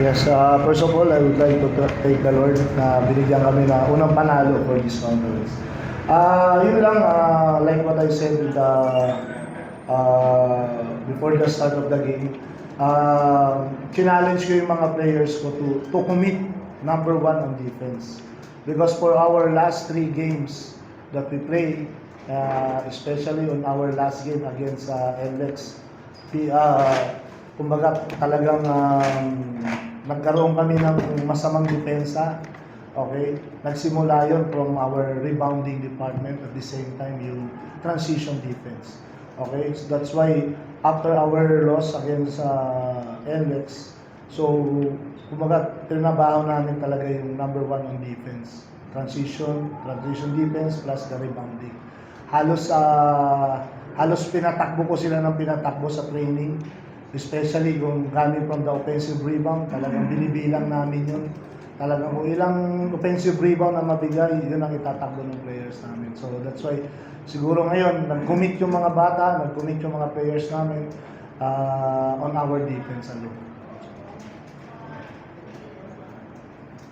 Yes, first of all, I would like to thank the Lord na binigyan kami na unang panalo for this conference. Yun lang, like what I said before the start of the game, challenge ko yung mga players ko to commit number one on defense. Because for our last 3 games that we play, especially on our last game against LX, kumbaga talagang nagkaroon kami ng masamang depensa. Okay? Nagsimula yon from our rebounding department, at the same time yung transition defense. Okay? So that's why after our loss against LX, so kumbaga trinabaho namin talaga yung number one on defense. Transition defense plus the rebounding. Halos pinatakbo ko sila ng pinatakbo sa training. Especially kung coming from the offensive rebound, talagang binibilang namin yun. Talagang kung ilang offensive rebound na mabigay, yun ang itatakbo ng players namin. So that's why siguro ngayon, nag-commit yung mga bata, nag-commit yung mga players namin on our defense alone.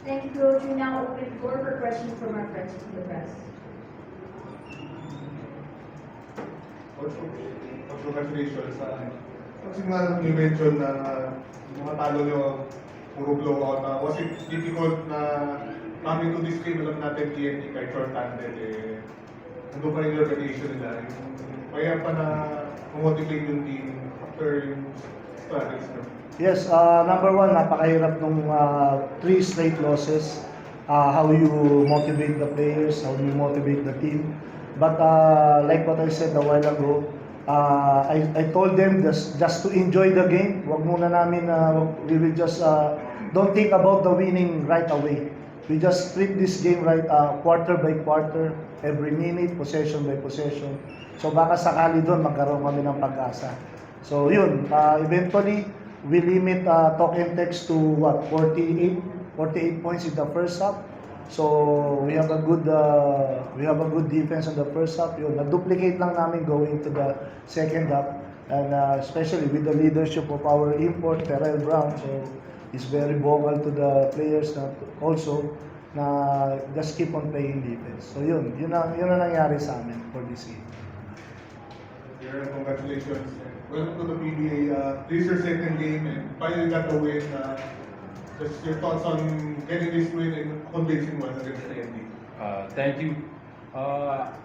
Thank you, Coach. We now open the floor for questions from our friends from the press. Coach, congratulations. Kasi nga you-mention na mga talo nyo puro blowout. Was it difficult na coming to this game, alam natin TNT kahit short-handed, nandun pa rin yung reputation nila. Kaya pa na motivate yung team after yung struggles nyo? Yes, number one, napakahirap nung 3 straight losses. How you motivate the players, how you motivate the team. But like what I said a while ago, I told them just to enjoy the game. Wag muna namin, we will just don't think about the winning right away. We just treat this game right quarter by quarter, every minute, possession by possession. So baka sakali doon magkaroon kami ng pag-asa. So yun, eventually we limit talk and text to what 48 points in the first half. So we have a good defense in the first half. Yun, na-duplicate lang namin going to the second half, and especially with the leadership of our import Terrell Brown. So he's very vocal to the players na also na just keep on playing defense. So yun ang nangyari sa amin for this game. Congratulations. Welcome to the PBA. This is your second game and finally got the win. Just your thoughts on getting this win and convincing one against TNT. Thank you.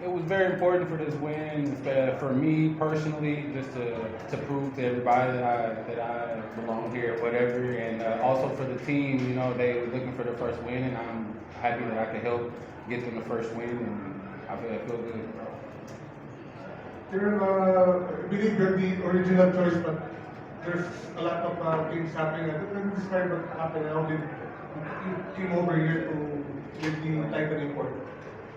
It was very important for this win, for me personally, just to prove to everybody that I belong here, whatever, and also for the team. You know, they were looking for their first win, and I'm happy that I could help get them the first win, and I feel good. I believe you're the original choice, but there's a lot of things happening. I don't describe what happened. How did you came over here to get the title import?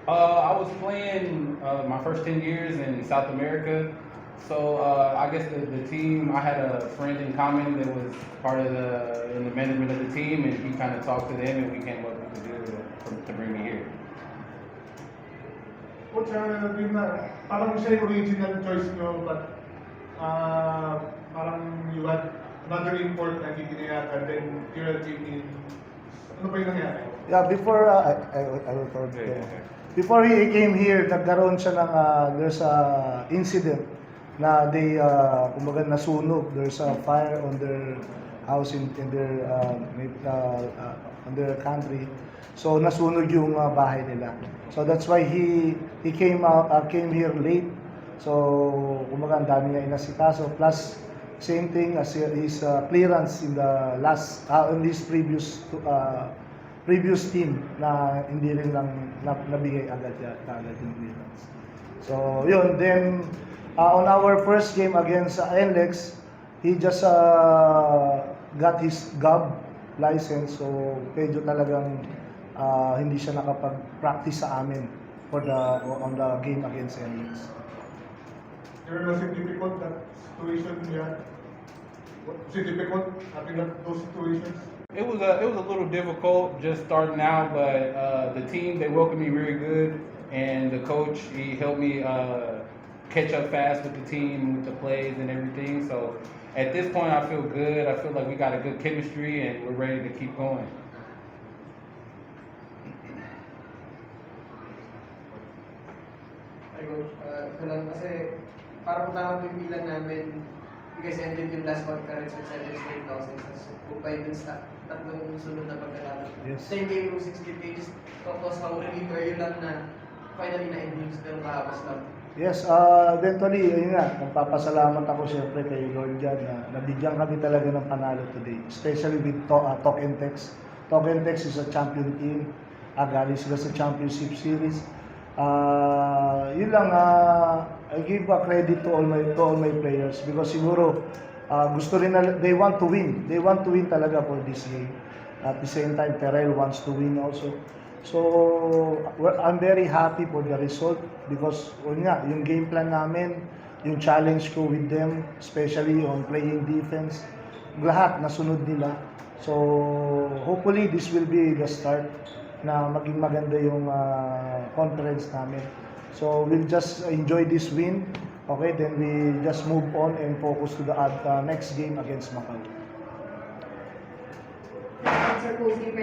I was playing my first 10 years in South America, so I guess the team, I had a friend in common that was part of in the management of the team, and he kind of talked to them, and we came up with the deal to bring me here. Coach, parang siya yung original choice nyo, but parang you had another import na hindi pinayagan, then Tyrell came in. Ano pa yung nangyari? Yeah, before I will tell you. Before he came here, nagkaroon siya ng there's a incident na they kumbaga nasunog. There's a fire on their house in their country. So nasunog yung bahay nila. So that's why he came here late. So kumbaga ang dami niya inasikaso, plus same thing as his clearance in the last in this previous team na hindi rin lang nabigay agad yung clearance. So yun, then on our first game against NLEX, he just got his GOB license, so medyo talagang hindi siya nakapag-practice sa amin on the game against NLEX. Was it difficult, that situation? Yeah. Was it difficult having those situations? It was a little difficult just starting out, but the team, they welcomed me very good, and the coach, he helped me catch up fast with the team, with the plays and everything. So at this point, I feel good. I feel like we got a good chemistry and we're ready to keep going. Ay, Coach, ito lang kasi parang tama po yung bilang namin. You guys ended yung last conference with 7 straight losses. Tapos 5 wins na tatlong sunod na pagkatalo. Yes. Same game yung 60 days. Tapos how relieved are you lang na finally na-end yung pero kahabas lang. Yes, eventually, ayun nga, nagpapasalamat ako siyempre kay Lord Jan na nabigyan kami talaga ng panalo today. Especially with Talk and Text. Talk and Text is a champion team. Galing sila sa championship series. Yun lang, I give a credit to all my players because siguro gusto rin na, they want to win. They want to win talaga for this game. At the same time, Terrell wants to win also. So, I'm very happy for the result because yun nga, yung game plan namin, yung challenge ko with them, especially on playing defense, lahat nasunod nila. So, hopefully this will be the start na maging maganda yung conference namin. So, we'll just enjoy this win. Okay, then we just move on and focus to the next game against Macau. Sir, closing